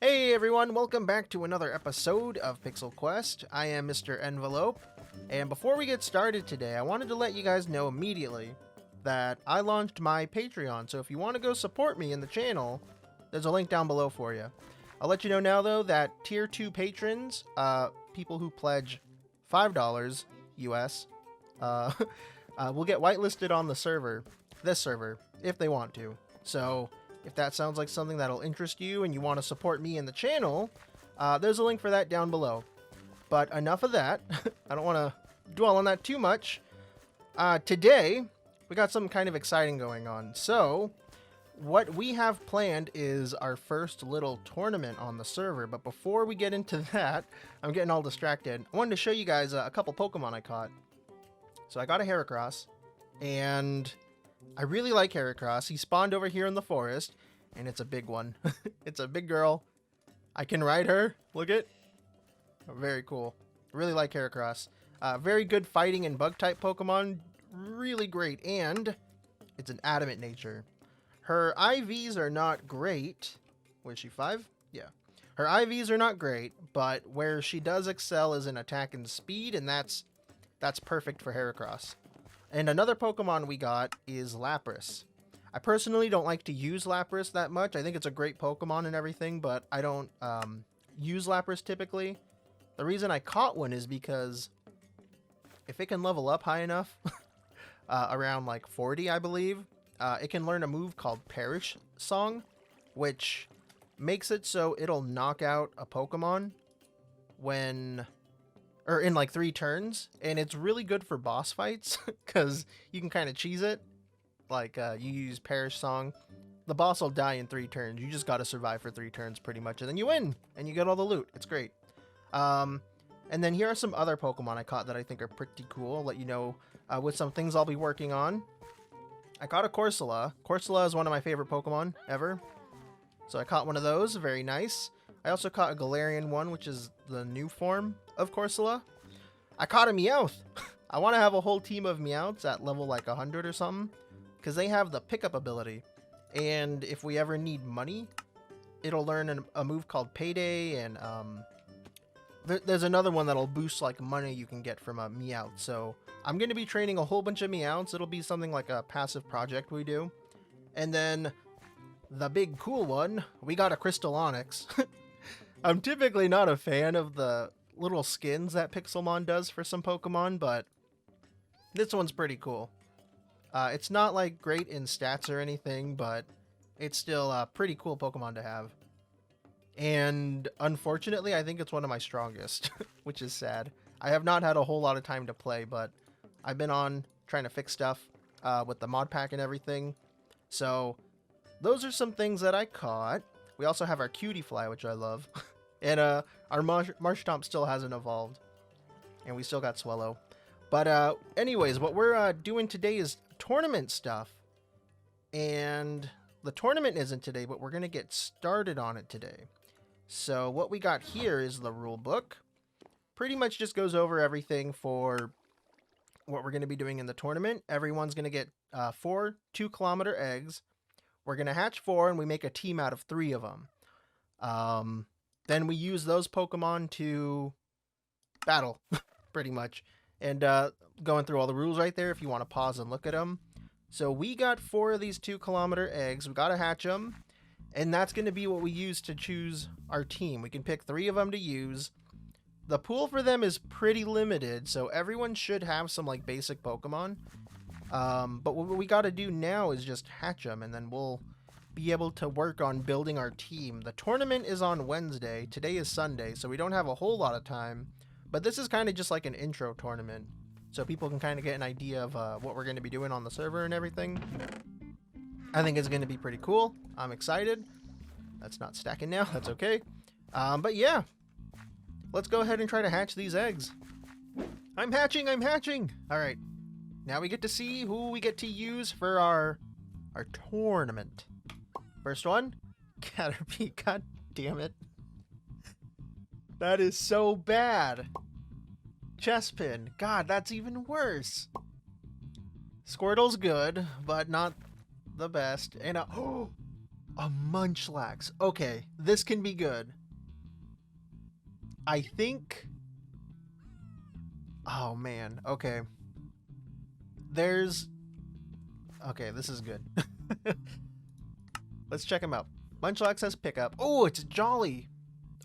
Hey everyone, welcome back to another episode of Pixel Quest. I am MrEnvelope, and before we get started today, I wanted to let you guys know immediately that I launched my Patreon, so if you want to go support me in the channel, there's a link down below for you. I'll let you know now though that Tier 2 patrons, people who pledge $5 US, will get whitelisted on the server, this server, if they want to. So if that sounds like something that'll interest you and you want to support me in the channel, there's a link for that down below. But enough of that. I don't want to dwell on that too much. Today, we got something kind of exciting going on. So, what we have planned is our first little tournament on the server. But before we get into that, I'm getting all distracted. I wanted to show you guys a couple Pokemon I caught. So I got a Heracross, and I really like Heracross. He spawned over here in the forest, and it's a big one. It's a big girl. I can ride her. Look it. Very cool. Really like Heracross. Very good fighting and bug-type Pokemon. Really great. And it's an adamant nature. Her IVs are not great. What is she, 5? Yeah. Her IVs are not great, but where she does excel is in attack and speed, and that's perfect for Heracross. And another Pokemon we got is Lapras. I personally don't like to use Lapras that much. I think it's a great Pokemon and everything, but I don't use Lapras typically. The reason I caught one is because if it can level up high enough, around like 40, I believe, it can learn a move called Perish Song, which makes it so it'll knock out a Pokemon in like 3 turns, and it's really good for boss fights because you can kind of cheese it. Like you use Perish Song, the boss will die in 3 turns. You just got to survive for 3 turns pretty much, and then you win and you get all the loot. It's great. And then here are some other Pokemon I caught that I think are pretty cool. I'll let you know with some things I'll be working on. I caught a Corsola. Corsola is one of my favorite Pokemon ever, so I caught one of those. Very nice. I also caught a Galarian one, which is the new form of Corsola. I caught a Meowth. I want to have a whole team of Meowths at level like 100 or something, because they have the pickup ability. And if we ever need money, it'll learn a move called Payday, and there's another one that'll boost like money you can get from a Meowth. So I'm going to be training a whole bunch of Meowths. It'll be something like a passive project we do. And then the big cool one, we got a Crystal Onyx. I'm typically not a fan of the little skins that Pixelmon does for some Pokemon, but this one's pretty cool. It's not like great in stats or anything, but it's still a pretty cool Pokemon to have. And unfortunately, I think it's one of my strongest, which is sad. I have not had a whole lot of time to play, but I've been on trying to fix stuff with the Modpack and everything. So those are some things that I caught. We also have our Cutie Fly, which I love. And our Marshtomp still hasn't evolved. And we still got Swellow. But anyways, what we're doing today is tournament stuff. And the tournament isn't today, but we're going to get started on it today. So what we got here is the rule book. Pretty much just goes over everything for what we're going to be doing in the tournament. Everyone's going to get 4 2-kilometer eggs. We're going to hatch 4, and we make a team out of 3 of them. Then we use those Pokemon to battle, pretty much. And going through all the rules right there if you want to pause and look at them. So we got 4 of these 2-kilometer eggs. We got to hatch them. And that's going to be what we use to choose our team. We can pick 3 of them to use. The pool for them is pretty limited, so everyone should have some like basic Pokemon. But what we got to do now is just hatch them, and then we'll be able to work on building our team. The tournament is on Wednesday. Today is Sunday, so we don't have a whole lot of time. But this is kind of just like an intro tournament, so people can kind of get an idea of what we're going to be doing on the server and everything. I think it's going to be pretty cool. I'm excited. That's not stacking now. That's okay. But yeah, let's go ahead and try to hatch these eggs. I'm hatching. I'm hatching. All right. Now we get to see who we get to use for our tournament. First one, Caterpie. God damn it. That is so bad. Chespin. God, that's even worse. Squirtle's good, but not the best. And A Munchlax. Okay, this can be good. I think... Oh, man. Okay. There's... Okay, this is good. Let's check him out. Munchlax has pickup. Oh, it's Jolly.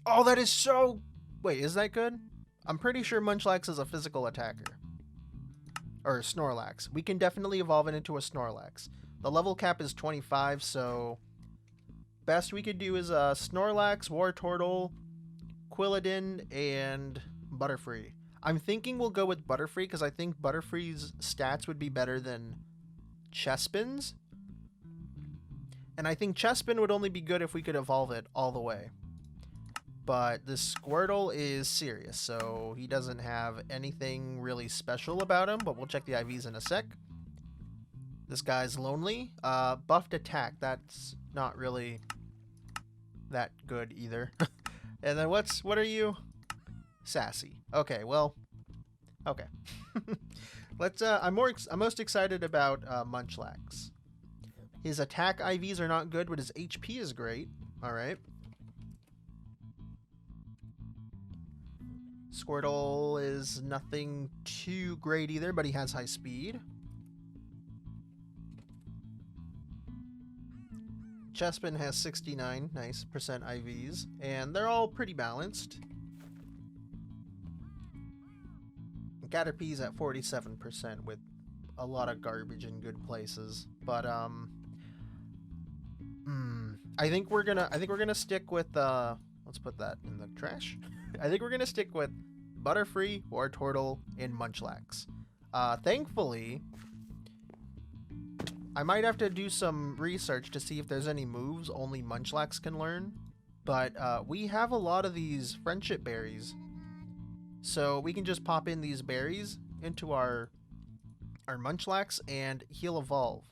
Oh, that is so... Wait, is that good? I'm pretty sure Munchlax is a physical attacker. Or Snorlax. We can definitely evolve it into a Snorlax. The level cap is 25, so... Best we could do is Snorlax, Wartortle, Quilladin, and Butterfree. I'm thinking we'll go with Butterfree because I think Butterfree's stats would be better than Chespin's. And I think Chespin would only be good if we could evolve it all the way. But this Squirtle is serious, so he doesn't have anything really special about him, but we'll check the IVs in a sec. This guy's lonely. Buffed attack, that's not really that good either. And then what are you? Sassy. Okay, well, okay. Let's I'm most excited about Munchlax. His attack IVs are not good, but his HP is great. All right. Squirtle is nothing too great either, but he has high speed. Chespin has 69 nice percent IVs, and they're all pretty balanced. Caterpie's at 47% with a lot of garbage in good places, but I think we're gonna stick with let's put that in the trash. I think we're gonna stick with Butterfree, Wartortle, and Munchlax. Thankfully, I might have to do some research to see if there's any moves only Munchlax can learn, but we have a lot of these friendship berries, so we can just pop in these berries into our Munchlax and he'll evolve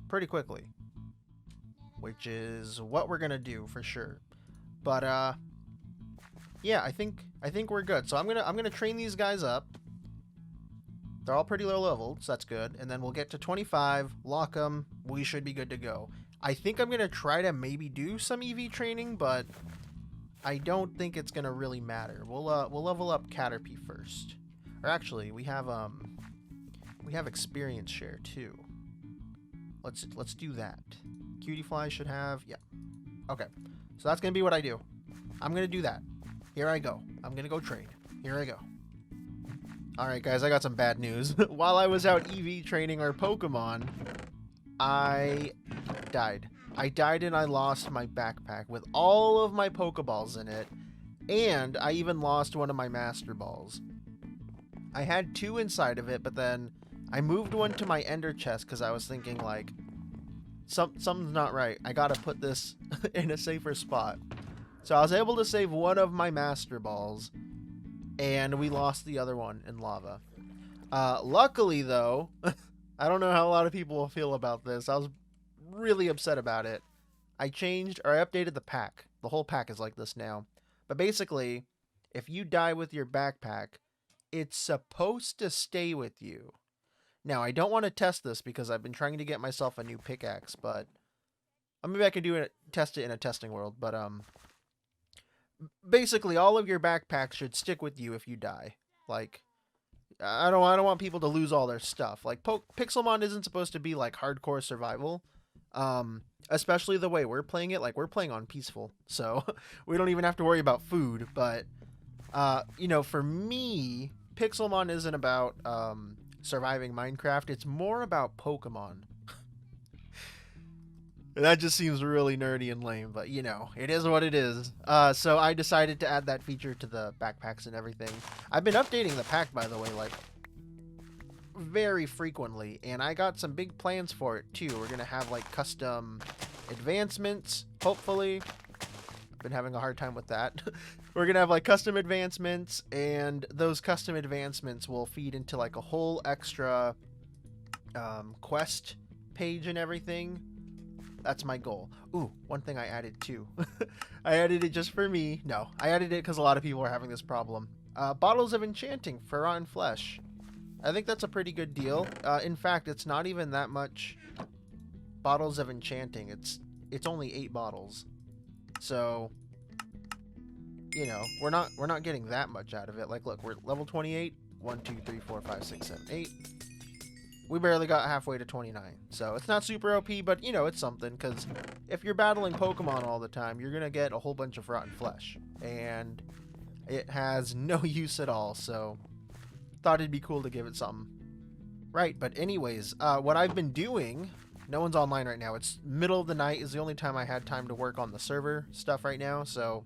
pretty quickly, which is what we're gonna do for sure. But yeah, I think we're good. So I'm gonna train these guys up. They're all pretty low level, so that's good. And then we'll get to 25, lock them. We should be good to go. I think I'm gonna try to maybe do some EV training, but I don't think it's gonna really matter. We'll level up Caterpie first. Or actually, we have experience share too. Let's do that. Cutiefly should have, yeah. Okay, so that's gonna be what I do. I'm gonna do that. Here I go. I'm gonna go train. Here I go. Alright guys, I got some bad news. While I was out EV training our Pokemon, I died. I died and I lost my backpack with all of my Pokeballs in it, and I even lost one of my Master Balls. I had 2 inside of it, but then I moved one to my Ender chest because I was thinking, like, something's not right. I gotta put this in a safer spot. So I was able to save one of my Master Balls, and we lost the other one in lava. Luckily, though, I don't know how a lot of people will feel about this. I was really upset about it. I updated the pack. The whole pack is like this now. But basically, if you die with your backpack, it's supposed to stay with you. Now, I don't want to test this because I've been trying to get myself a new pickaxe, but maybe I can test it in a testing world, but basically all of your backpacks should stick with you if you die. Like, I don't want people to lose all their stuff. Like, Pixelmon isn't supposed to be like hardcore survival, especially the way we're playing it. Like, we're playing on peaceful, so we don't even have to worry about food. But you know, for me, Pixelmon isn't about surviving Minecraft. It's more about Pokemon. That just seems really nerdy and lame, but you know, it is what it is. So I decided to add that feature to the backpacks and everything. I've been updating the pack, by the way, like very frequently, and I got some big plans for it too. We're gonna have like custom advancements, hopefully. I've been having a hard time with that. We're gonna have like custom advancements, and those custom advancements will feed into like a whole extra quest page and everything. That's my goal. Ooh, one thing I added too. I added it just for me. No, I added it because a lot of people are having this problem. Bottles of Enchanting for rotten flesh. I think that's a pretty good deal. In fact, it's not even that much Bottles of Enchanting. it's only 8 bottles. So, you know, we're not getting that much out of it. Like, look, we're level 28. 1, 2, 3, 4, 5, 6, 7, 8. We barely got halfway to 29. So it's not super OP, but you know, it's something, because if you're battling Pokemon all the time, you're gonna get a whole bunch of rotten flesh, and it has no use at all. So thought it'd be cool to give it something. Right, but anyways, what I've been doing, no one's online right now. It's middle of the night is the only time I had time to work on the server stuff right now, so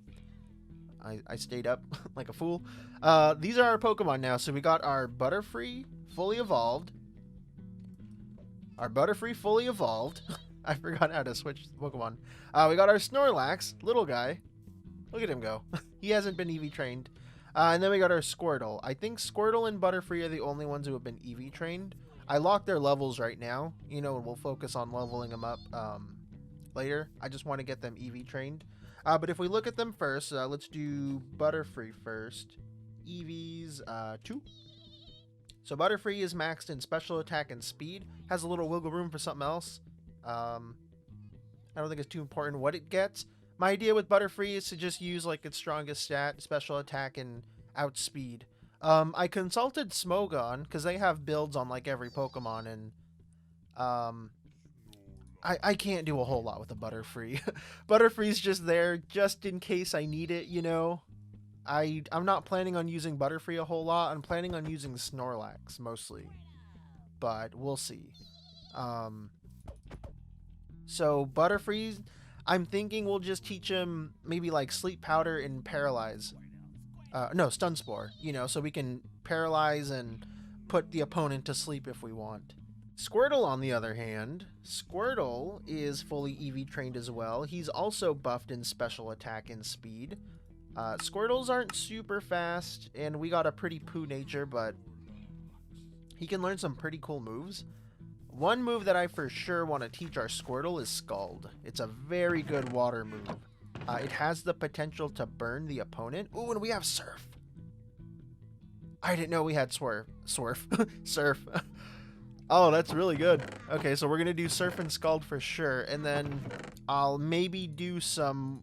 I stayed up like a fool. These are our Pokemon now. So we got our Butterfree fully evolved. Our Butterfree fully evolved. I forgot how to switch Pokemon. We got our Snorlax, little guy. Look at him go. He hasn't been EV trained. And then we got our Squirtle. I think Squirtle and Butterfree are the only ones who have been EV trained. I locked their levels right now, you know, and we'll focus on leveling them up later. I just want to get them EV trained. But if we look at them first, let's do Butterfree first. EVs 2. So Butterfree is maxed in special attack and speed. Has a little wiggle room for something else. I don't think it's too important what it gets. My idea with Butterfree is to just use like its strongest stat, special attack, and outspeed. I consulted Smogon because they have builds on like every Pokemon, and I can't do a whole lot with a Butterfree. Butterfree's just there just in case I need it, you know. I'm not planning on using Butterfree a whole lot. I'm planning on using Snorlax mostly, but we'll see. So Butterfree, I'm thinking we'll just teach him maybe like Sleep Powder and Paralyze. No, Stun Spore, you know, so we can paralyze and put the opponent to sleep if we want. Squirtle, on the other hand, Squirtle is fully EV trained as well. He's also buffed in special attack and speed. Squirtles aren't super fast, and we got a pretty poo nature, but he can learn some pretty cool moves. One move that I for sure want to teach our Squirtle is Scald. It's a very good water move. It has the potential to burn the opponent. Ooh, and we have Surf. I didn't know we had Surf. Oh, that's really good. Okay, so we're going to do Surf and Scald for sure, and then I'll maybe do some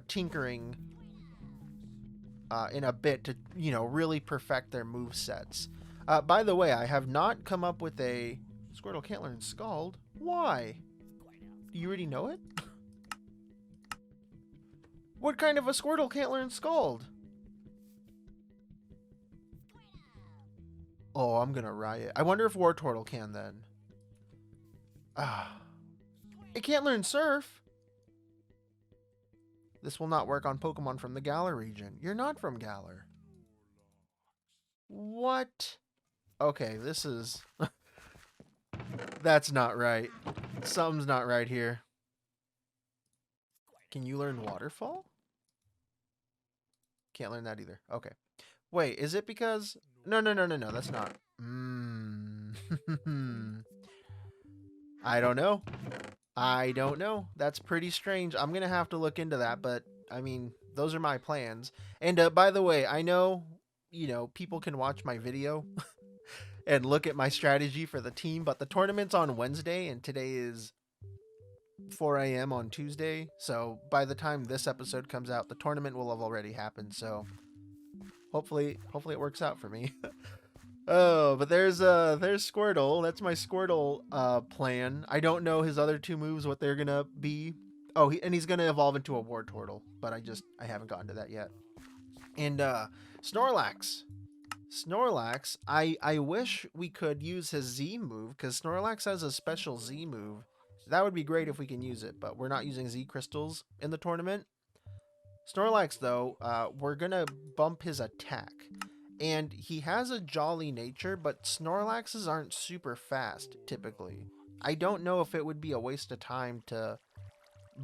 tinkering in a bit to, you know, really perfect their move sets. By the way, I have not come up with a Squirtle can't learn Scald. Why? Do you already know it? What kind of a Squirtle can't learn Scald? Oh, I'm gonna riot. I wonder if Wartortle can then. It can't learn Surf. This will not work on Pokemon from the Galar region. You're not from Galar. What? Okay, this is... That's not right. Something's not right here. Can you learn Waterfall? Can't learn that either. Okay. Wait, is it because... No, that's not... I don't know. I don't know. That's pretty strange. I'm going to have to look into that, but, I mean, those are my plans. And, by the way, I know, you know, people can watch my video and look at my strategy for the team, but the tournament's on Wednesday, and today is 4 a.m. on Tuesday, so by the time this episode comes out, the tournament will have already happened, so hopefully it works out for me. Oh, but there's Squirtle. That's my Squirtle plan. I don't know his other two moves, what they're gonna be. Oh, he's gonna evolve into a Wartortle, but I haven't gotten to that yet. And Snorlax. I wish we could use his Z move, because Snorlax has a special Z move. That would be great if we can use it, but we're not using Z crystals in the tournament. Snorlax, though, we're gonna bump his attack. And he has a jolly nature, but Snorlaxes aren't super fast, typically. I don't know if it would be a waste of time to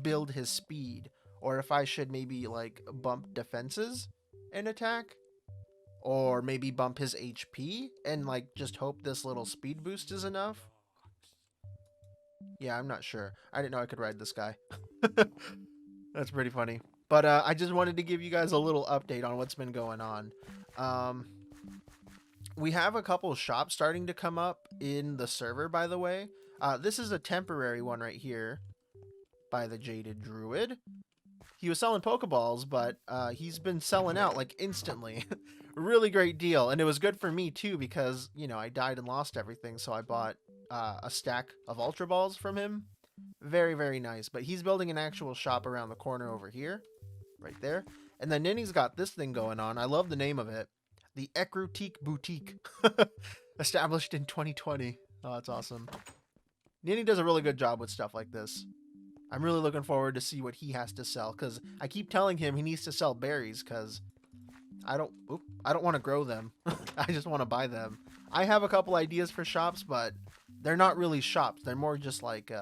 build his speed, or if I should maybe, like, bump defenses and attack. Or maybe bump his HP and, like, just hope this little speed boost is enough. Yeah, I'm not sure. I didn't know I could ride this guy. That's pretty funny. But I just wanted to give you guys a little update on what's been going on. We have a couple shops starting to come up in the server, by the way. This is a temporary one right here. by the Jaded Druid. He was selling Pokeballs, but he's been selling out like instantly. Really great deal. And it was good for me too because, you know, I died and lost everything. So I bought a stack of Ultra Balls from him. Very, very nice. But he's building an actual shop around the corner over here. Right there. And then Ninny's got this thing going on. I love the name of it. The Ecrutique Boutique. Established in 2020. Oh, that's awesome. Ninny does a really good job with stuff like this. I'm really looking forward to see what he has to sell, because I keep telling him he needs to sell berries, because I don't want to grow them. I just want to buy them. I have a couple ideas for shops, but they're not really shops. They're more just like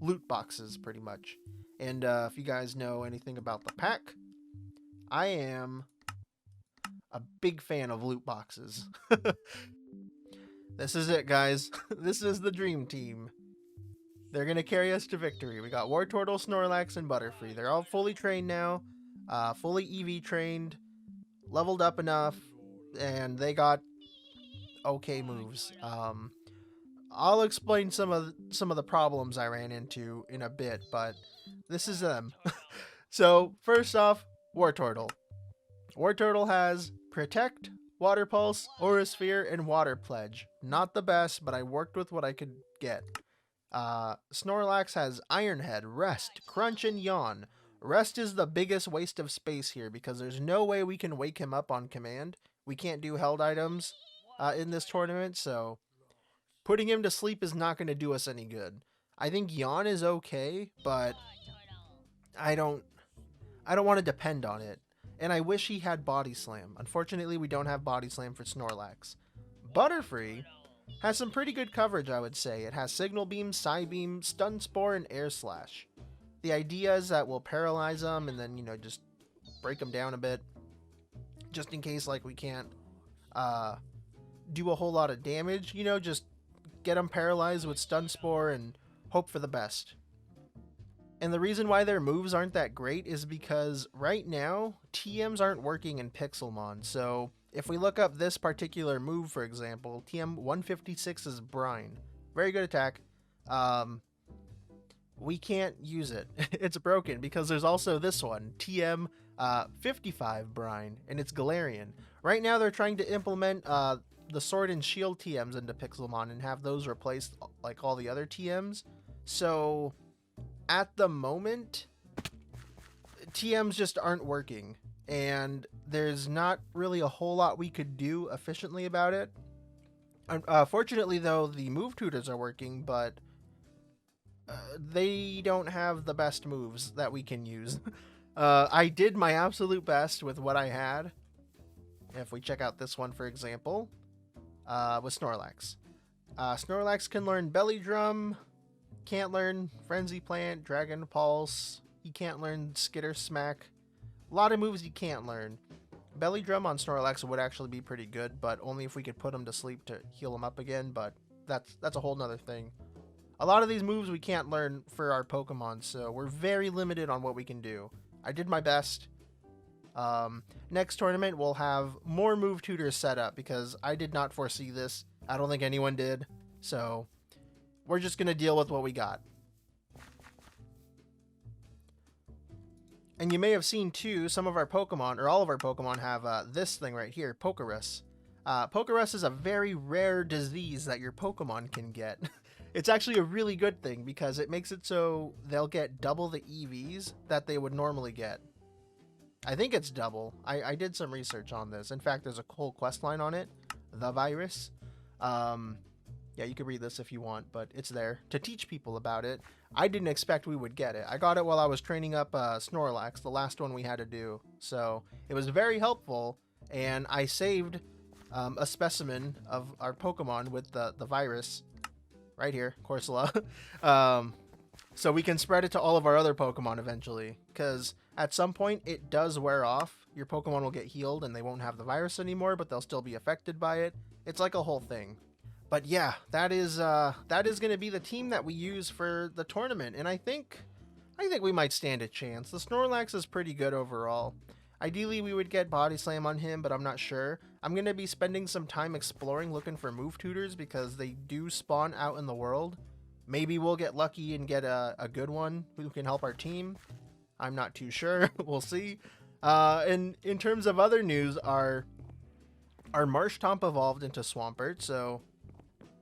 loot boxes, pretty much. And if you guys know anything about the pack, I am a big fan of loot boxes. This is it, guys. This is the dream team. They're going to carry us to victory. We got Wartortle, Snorlax, and Butterfree. They're all fully trained now, fully EV trained, leveled up enough, and they got okay moves. I'll explain some of the problems I ran into in a bit, but this is them. So, first off, Wartortle. Wartortle has Protect, Water Pulse, Aura Sphere, and Water Pledge. Not the best, but I worked with what I could get. Snorlax has Iron Head, Rest, Crunch, and Yawn. Rest is the biggest waste of space here because there's no way we can wake him up on command. We can't do held items in this tournament, so putting him to sleep is not going to do us any good. I think Yawn is okay, but I don't want to depend on it. And I wish he had Body Slam. Unfortunately, we don't have Body Slam for Snorlax. Butterfree has some pretty good coverage, I would say. It has Signal Beam, Psybeam, Stun Spore, and Air Slash. The idea is that we'll paralyze them and then, you know, just break them down a bit. Just in case, like, we can't do a whole lot of damage. You know, just get them paralyzed with Stun Spore and hope for the best. And the reason why their moves aren't that great is because right now, TMs aren't working in Pixelmon. So if we look up this particular move, for example, TM 156 is Brine. Very good attack. We can't use it. It's broken because there's also this one, TM 55 Brine, and it's Galarian. Right now they're trying to implement the Sword and Shield TMs into Pixelmon and have those replace like all the other TMs. So at the moment, TMs just aren't working, and there's not really a whole lot we could do efficiently about it. Fortunately, though, the move tutors are working, but they don't have the best moves that we can use. I did my absolute best with what I had. If we check out this one, for example, with Snorlax. Snorlax can learn Belly Drum, can't learn Frenzy Plant, Dragon Pulse. He can't learn Skitter Smack. A lot of moves he can't learn. Belly Drum on Snorlax would actually be pretty good, but only if we could put him to sleep to heal him up again, but that's a whole nother thing. A lot of these moves we can't learn for our Pokemon, so we're very limited on what we can do. I did my best. Next tournament, we'll have more move tutors set up because I did not foresee this. I don't think anyone did, so we're just going to deal with what we got. And you may have seen, too, some of our Pokemon, or all of our Pokemon, have this thing right here, Pokerus. Pokerus is a very rare disease that your Pokemon can get. It's actually a really good thing because it makes it so they'll get double the EVs that they would normally get. I think it's double. I did some research on this. In fact, there's a whole quest line on it, the virus. Yeah, you can read this if you want, but it's there to teach people about it. I didn't expect we would get it. I got it while I was training up Snorlax, the last one we had to do. So it was very helpful, and I saved a specimen of our Pokemon with the virus right here, Corsola. So we can spread it to all of our other Pokemon eventually, because at some point it does wear off. Your Pokemon will get healed and they won't have the virus anymore, but they'll still be affected by it. It's like a whole thing. But yeah, that is going to be the team that we use for the tournament, and I think we might stand a chance. The Snorlax is pretty good overall. Ideally, we would get Body Slam on him, but I'm not sure. I'm going to be spending some time exploring, looking for move tutors, because they do spawn out in the world. Maybe we'll get lucky and get a good one who can help our team. I'm not too sure. We'll see. And in terms of other news, our Marsh Tomp evolved into Swampert, so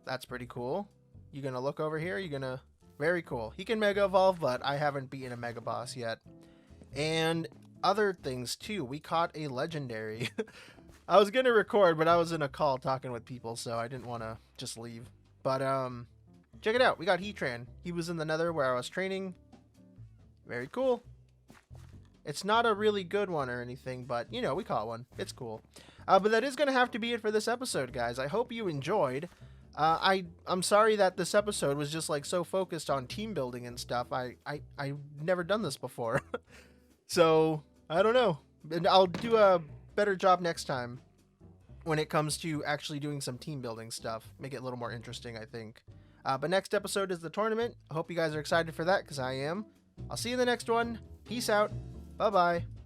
that's pretty cool. You gonna look over here? You gonna... Very cool. He can Mega Evolve, but I haven't beaten a Mega Boss yet. And other things too. We caught a Legendary. I was gonna record, but I was in a call talking with people, so I didn't want to just leave. But check it out. We got Heatran. He was in the Nether where I was training. Very cool. It's not a really good one or anything, but, you know, we caught one. It's cool. But that is going to have to be it for this episode, guys. I hope you enjoyed. I'm sorry that this episode was just, like, so focused on team building and stuff. I've never done this before. So, I don't know. And I'll do a better job next time when it comes to actually doing some team building stuff. Make it a little more interesting, I think. But next episode is the tournament. I hope you guys are excited for that, because I am. I'll see you in the next one. Peace out. Bye-bye.